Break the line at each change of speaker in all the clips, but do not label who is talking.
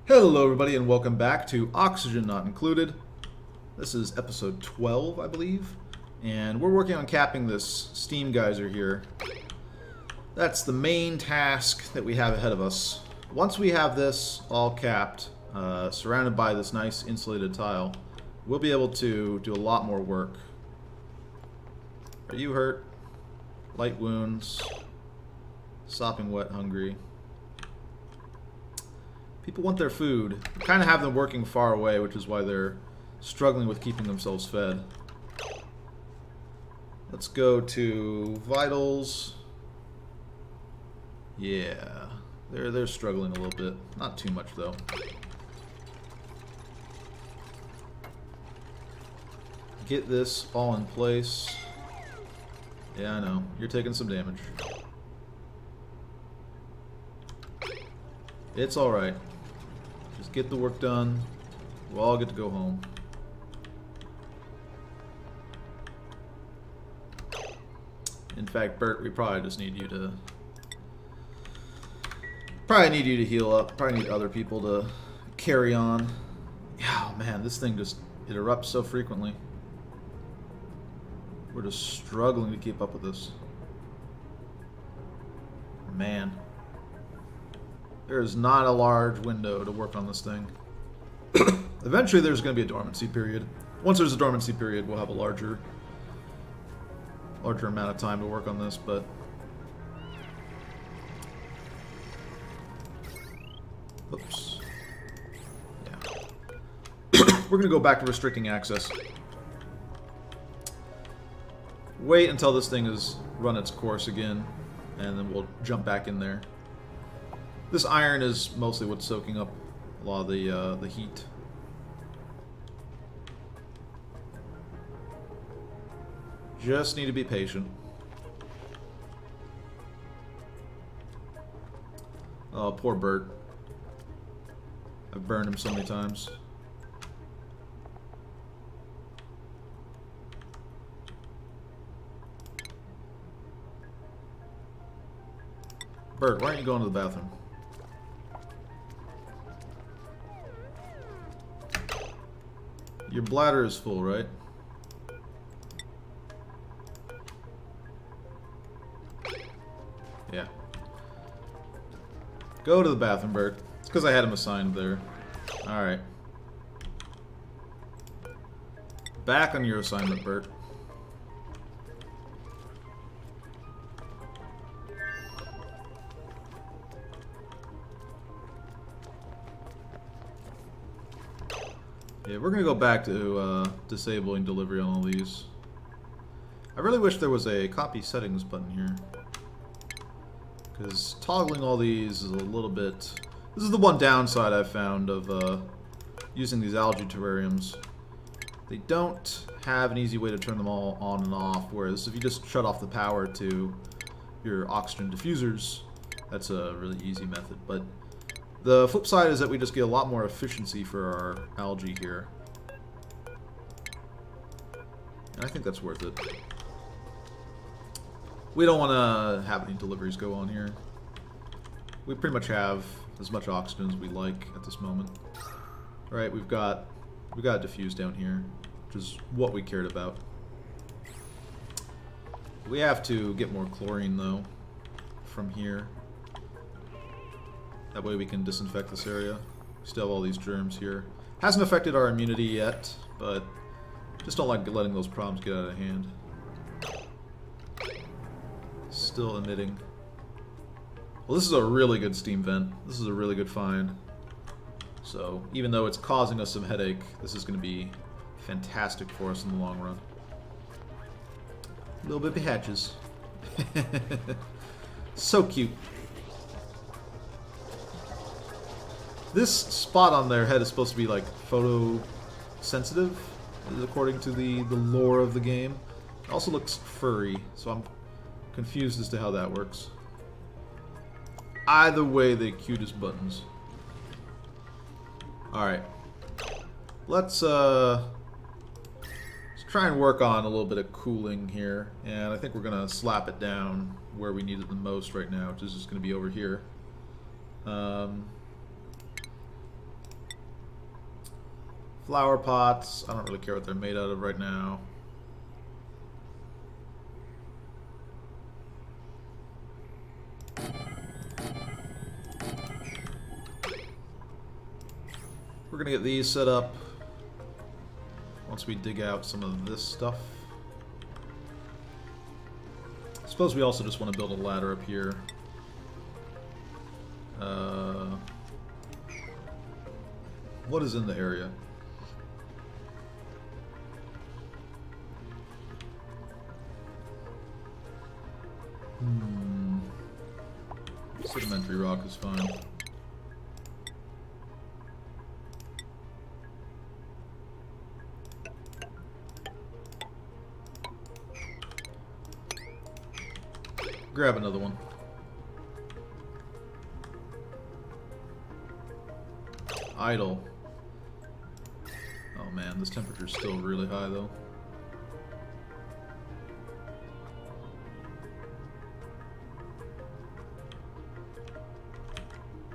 Hello everybody and welcome back to Oxygen Not Included. This is episode 12, I believe, and we're working on capping this steam geyser here. That's the main task that we have ahead of us. Once we have this all capped, surrounded by this nice insulated tile, we'll be able to do a lot more work. Are you hurt? Light wounds. Sopping wet, hungry. People want their food. We kind of have them working far away, which is why they're struggling with keeping themselves fed. Let's go to vitals. Yeah, they're struggling a little bit. Not too much though. Get this all in place. Yeah, I know. You're taking some damage. It's alright. Just get the work done. We'll all get to go home. In fact, Bert, we probably just need you to... heal up. Probably need other people to carry on. Yeah, oh man, this thing just... it erupts so frequently. We're just struggling to keep up with this. Man. There is not a large window to work on this thing. Eventually there's going to be a dormancy period. Once there's a dormancy period, we'll have a larger amount of time to work on this, but... oops. Yeah. We're going to go back to restricting access. Wait until this thing has run its course again, and then we'll jump back in there. This iron is mostly what's soaking up a lot of the heat. Just need to be patient. Oh, poor Bert. I've burned him so many times. Bert, why aren't you going to the bathroom? Your bladder is full, right? Yeah. Go to the bathroom, Bert. It's because I had him assigned there. Alright. Back on your assignment, Bert. Yeah, we're gonna go back to disabling delivery on all these. I really wish there was a copy settings button here, because toggling all these is a little bit... this is the one downside I've found of using these algae terrariums. They don't have an easy way to turn them all on and off, whereas if you just shut off the power to your oxygen diffusers, that's a really easy method. But the flip side is that we just get a lot more efficiency for our algae here. And I think that's worth it. We don't want to have any deliveries go on here. We pretty much have as much oxygen as we like at this moment. Alright, we got diffuse down here, which is what we cared about. We have to get more chlorine though from here. That way we can disinfect this area. We still have all these germs here. Hasn't affected our immunity yet, but just don't like letting those problems get out of hand. Still emitting. Well, this is a really good steam vent. This is a really good find. So, even though it's causing us some headache, this is going to be fantastic for us in the long run. Little baby hatches. So cute. This spot on their head is supposed to be like photosensitive, according to the lore of the game. It also looks furry, so I'm confused as to how that works. Either way, they cute as buttons. Alright. Let's try and work on a little bit of cooling here. And I think we're going to slap it down where we need it the most right now, which is just going to be over here. Flower pots. I don't really care what they're made out of right now. We're gonna get these set up once we dig out some of this stuff. I suppose we also just want to build a ladder up here. What is in the area? Sedimentary rock is fine. Grab another one. Idle. Oh man, this temperature's still really high though.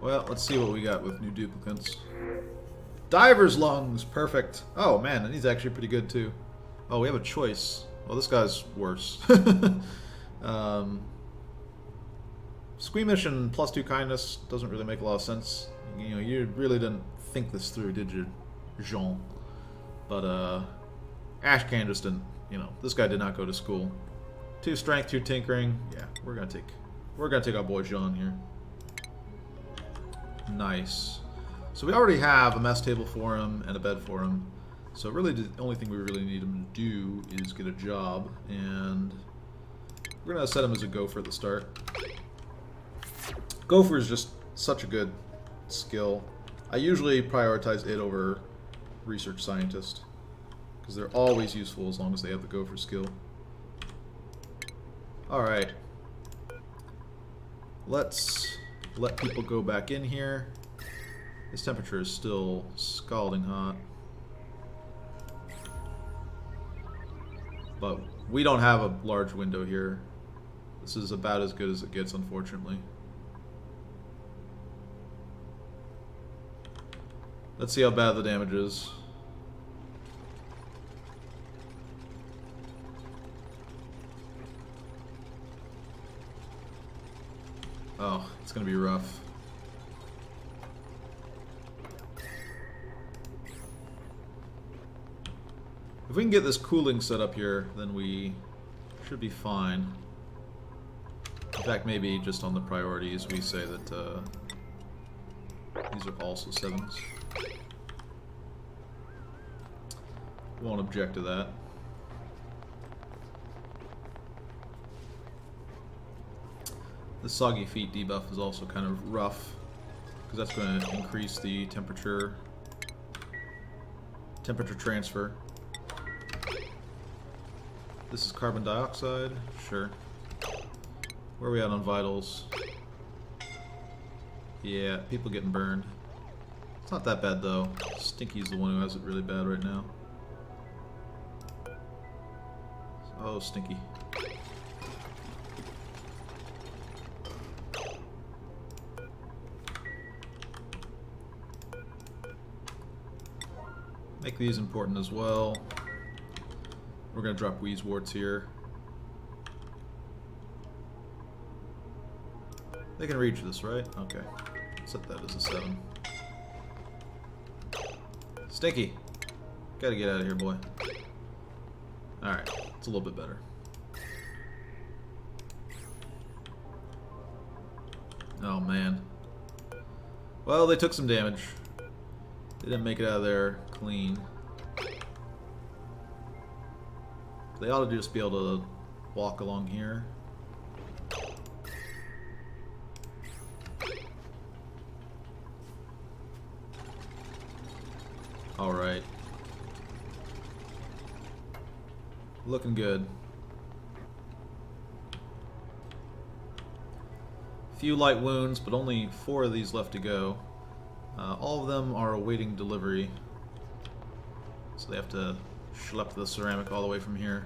Well, let's see what we got with new duplicants. Diver's lungs, perfect. Oh man, and he's actually pretty good too. Oh, we have a choice. Well, this guy's worse. Squeamish and +2 kindness doesn't really make a lot of sense. You know, you really didn't think this through, did you, Jean? But Ashcan just didn't. You know, this guy did not go to school. 2 strength, 2 tinkering. Yeah, we're gonna take our boy Jean here. Nice. So we already have a mess table for him and a bed for him. So really, the only thing we really need him to do is get a job, and we're gonna set him as a gopher at the start. Gopher is just such a good skill. I usually prioritize it over research scientist because they're always useful as long as they have the gopher skill. Alright. Let's let people go back in here. This temperature is still scalding hot. But we don't have a large window here. This is about as good as it gets, unfortunately. Let's see how bad the damage is. Oh, it's gonna be rough. If we can get this cooling set up here, then we should be fine. In fact, maybe just on the priorities we say that these are also 7s. Won't object to that. The soggy feet debuff is also kind of rough because that's going to increase the temperature transfer. This is carbon dioxide, sure. Where are we at on vitals? Yeah, people getting burned. It's not that bad though. Stinky's the one who has it really bad right now. Oh, Stinky. Make these important as well. We're gonna drop Wheezeworts here. They can reach this, right? Okay. Set that as a 7. Stinky! Gotta get out of here, boy. Alright, it's a little bit better. Oh, man. Well, they took some damage. They didn't make it out of there clean. They ought to just be able to walk along here. Alright. Looking good. Few light wounds, but only 4 of these left to go. All of them are awaiting delivery. So they have to schlep the ceramic all the way from here.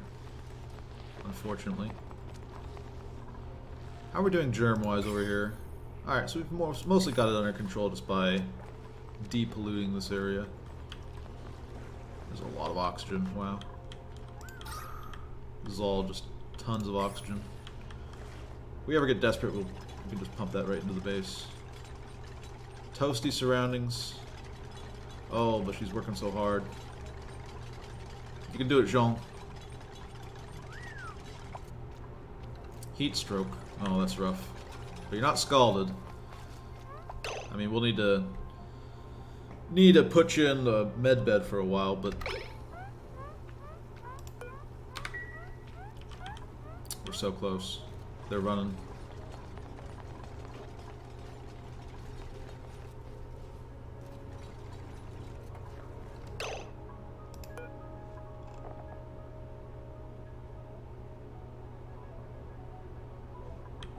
Unfortunately. How are we doing germ-wise over here? Alright, so we've mostly got it under control just by depolluting this area. There's a lot of oxygen. Wow. This is all just tons of oxygen. If we ever get desperate, we can just pump that right into the base. Toasty surroundings. Oh, but she's working so hard. You can do it, Jean. Heat stroke. Oh, that's rough. But you're not scalded. I mean, we'll need to put you in the med bed for a while, but we're so close. They're running.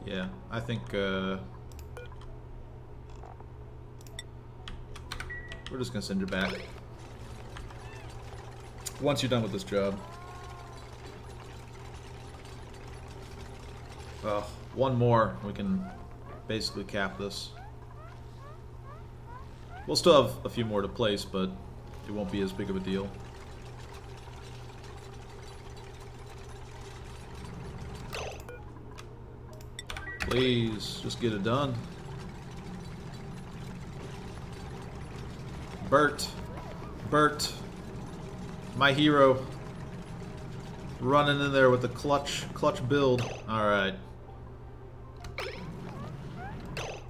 Yeah, I think we're just gonna send you back once you're done with this job. One more, we can basically cap this. We'll still have a few more to place, but it won't be as big of a deal. Please, just get it done. Bert, my hero, running in there with the clutch build. All right.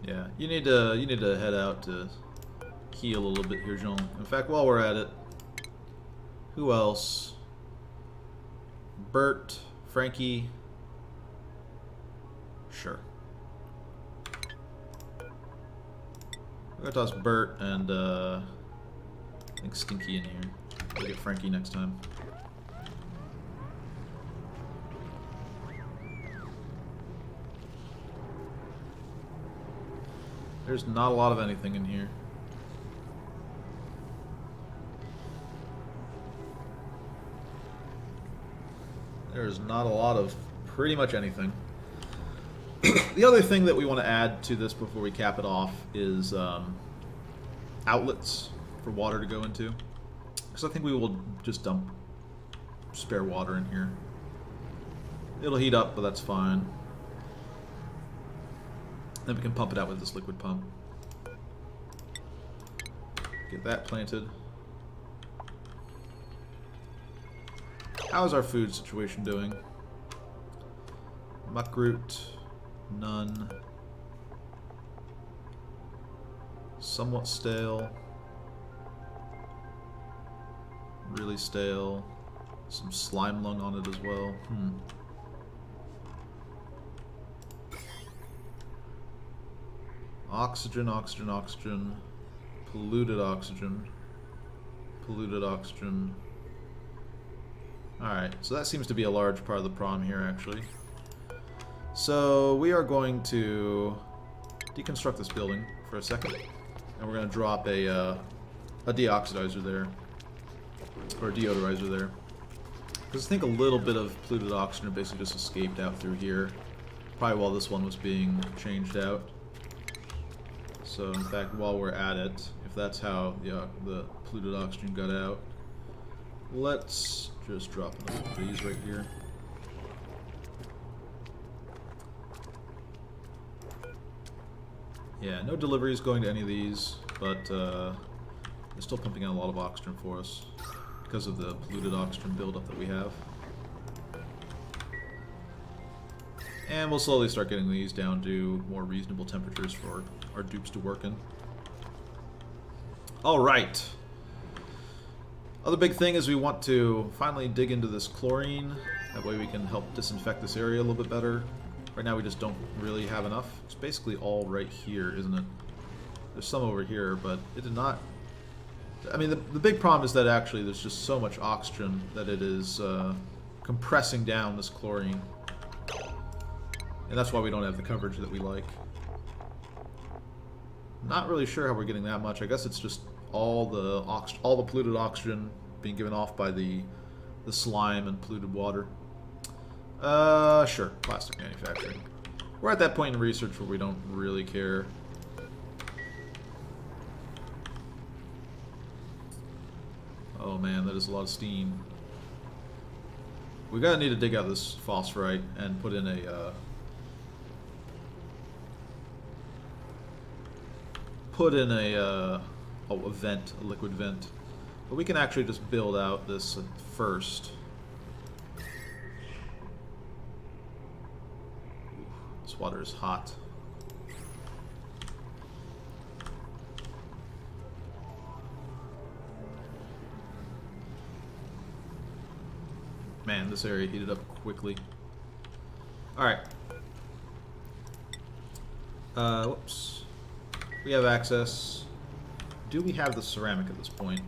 Yeah, you need to head out to heal a little bit here, Jean. In fact, while we're at it, who else? Bert, Frankie. Sure. We're gonna toss Bert and I think Stinky in here. We'll get Frankie next time. There's not a lot of anything in here. There's not a lot of pretty much anything. The other thing that we want to add to this before we cap it off is outlets for water to go into. Because I think we will just dump spare water in here. It'll heat up, but that's fine. Then we can pump it out with this liquid pump. Get that planted. How's our food situation doing? Muckroot, none. Somewhat stale. Really stale. Some slime lung on it as well. Oxygen, oxygen, oxygen. Polluted oxygen. Polluted oxygen. Alright, so that seems to be a large part of the problem here, actually. So we are going to deconstruct this building for a second, and we're going to drop a deoxidizer there, or a deodorizer there. Because I think a little bit of polluted oxygen basically just escaped out through here, probably while this one was being changed out. So in fact, while we're at it, if that's how the polluted oxygen got out, let's just drop another one of these right here. Yeah, no deliveries going to any of these, but they're still pumping out a lot of oxygen for us because of the polluted oxygen buildup that we have. And we'll slowly start getting these down to more reasonable temperatures for our dupes to work in. Alright. Other big thing is we want to finally dig into this chlorine. That way we can help disinfect this area a little bit better. Right now we just don't really have enough. It's basically all right here, isn't it? There's some over here, but it did not... I mean, the big problem is that actually there's just so much oxygen that it is compressing down this chlorine. And that's why we don't have the coverage that we like. Not really sure how we're getting that much. I guess it's just all the polluted oxygen being given off by the slime and polluted water. Sure, plastic manufacturing. We're at that point in research where we don't really care. Oh man, that is a lot of steam. We're gonna need to dig out this phosphorite and put in a vent, a liquid vent. But we can actually just build out this first. This water is hot. Man, this area heated up quickly. Alright. Whoops. We have access. Do we have the ceramic at this point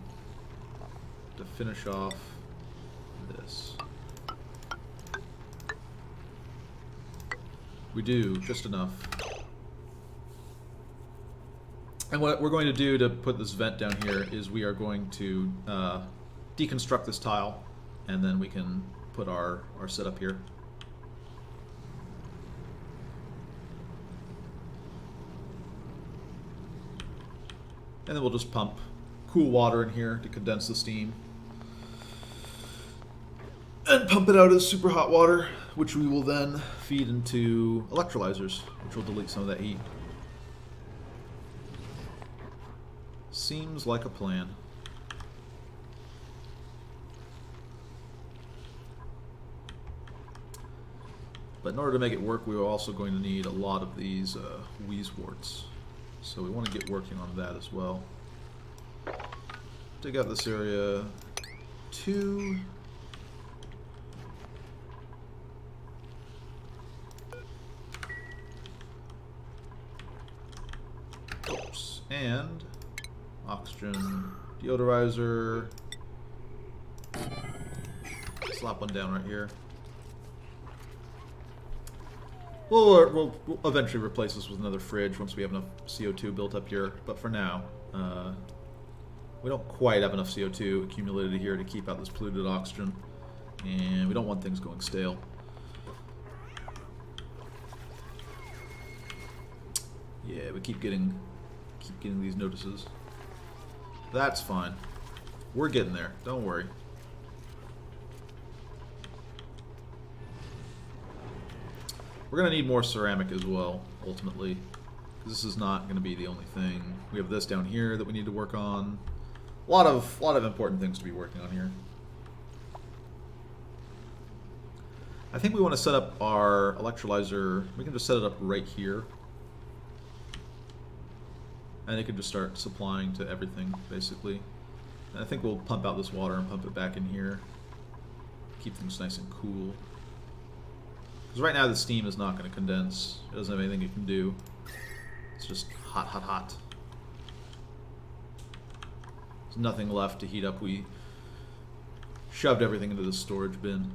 to finish off this? We do, just enough. And what we're going to do to put this vent down here is we are going to deconstruct this tile, and then we can put our setup here. And then we'll just pump cool water in here to condense the steam. And pump it out as super hot water, which we will then feed into electrolyzers, which will delete some of that heat. Seems like a plan. But in order to make it work, we are also going to need a lot of these Wheezeworts. So we want to get working on that as well. Dig out this area 2. Oops. And oxygen deodorizer. Slap one down right here. We'll eventually replace this with another fridge once we have enough CO2 built up here, but for now, we don't quite have enough CO2 accumulated here to keep out this polluted oxygen, and we don't want things going stale. Yeah, we keep getting these notices. That's fine. We're getting there. Don't worry. We're going to need more ceramic as well, ultimately. This is not going to be the only thing. We have this down here that we need to work on. A lot of important things to be working on here. I think we want to set up our electrolyzer. We can just set it up right here. And it can just start supplying to everything, basically. And I think we'll pump out this water and pump it back in here. Keep things nice and cool. Because right now the steam is not going to condense. It doesn't have anything it can do. It's just hot, hot, hot. There's nothing left to heat up. We shoved everything into the storage bin.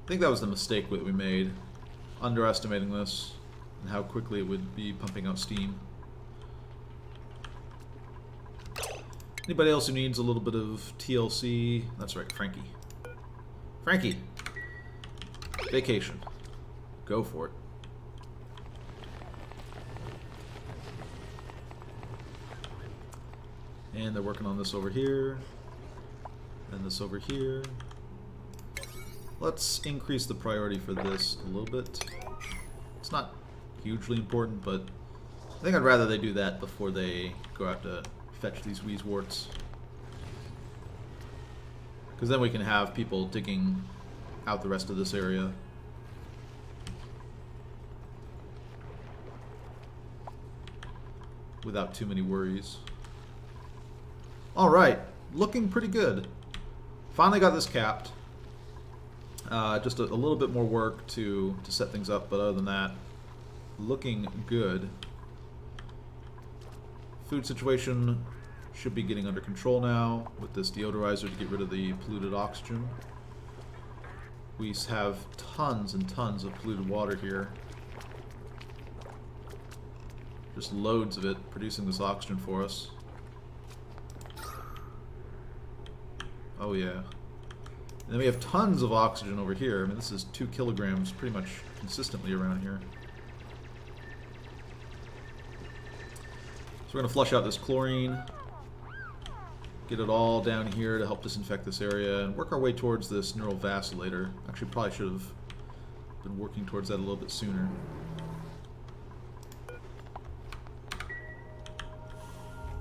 I think that was the mistake that we made. Underestimating this and how quickly it would be pumping out steam. Anybody else who needs a little bit of TLC? That's right, Frankie. Frankie! Vacation. Go for it. And they're working on this over here. And this over here. Let's increase the priority for this a little bit. It's not hugely important, but I think I'd rather they do that before they go out to fetch these Wheezeworts. Because then we can have people digging out the rest of this area. Without too many worries. Alright, looking pretty good. Finally got this capped. Just a little bit more work to set things up, but other than that, looking good. Food situation should be getting under control now with this deodorizer to get rid of the polluted oxygen. We have tons and tons of polluted water here. Just loads of it producing this oxygen for us. Oh yeah. And then we have tons of oxygen over here. I mean, this is 2 kilograms pretty much consistently around here. So we're going to flush out this chlorine. Get it all down here to help disinfect this area and work our way towards this neural vacillator. Actually, probably should have been working towards that a little bit sooner.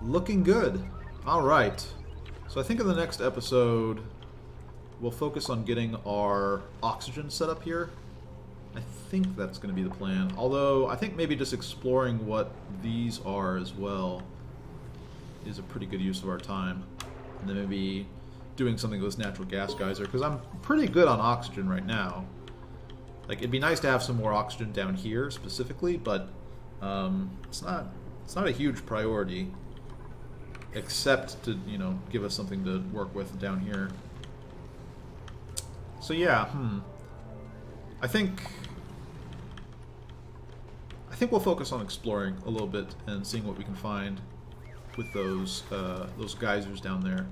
Looking good. Alright. So I think in the next episode, we'll focus on getting our oxygen set up here. I think that's going to be the plan. Although, I think maybe just exploring what these are as well is a pretty good use of our time. And then maybe doing something with this natural gas geyser, because I'm pretty good on oxygen right now. Like, it'd be nice to have some more oxygen down here specifically, but it's not a huge priority, except to, you know, give us something to work with down here. So yeah, I think we'll focus on exploring a little bit and seeing what we can find with those geysers down there,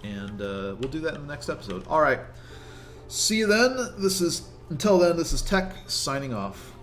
and we'll do that in the next episode. All right, see you then. Until then, this is Tech signing off.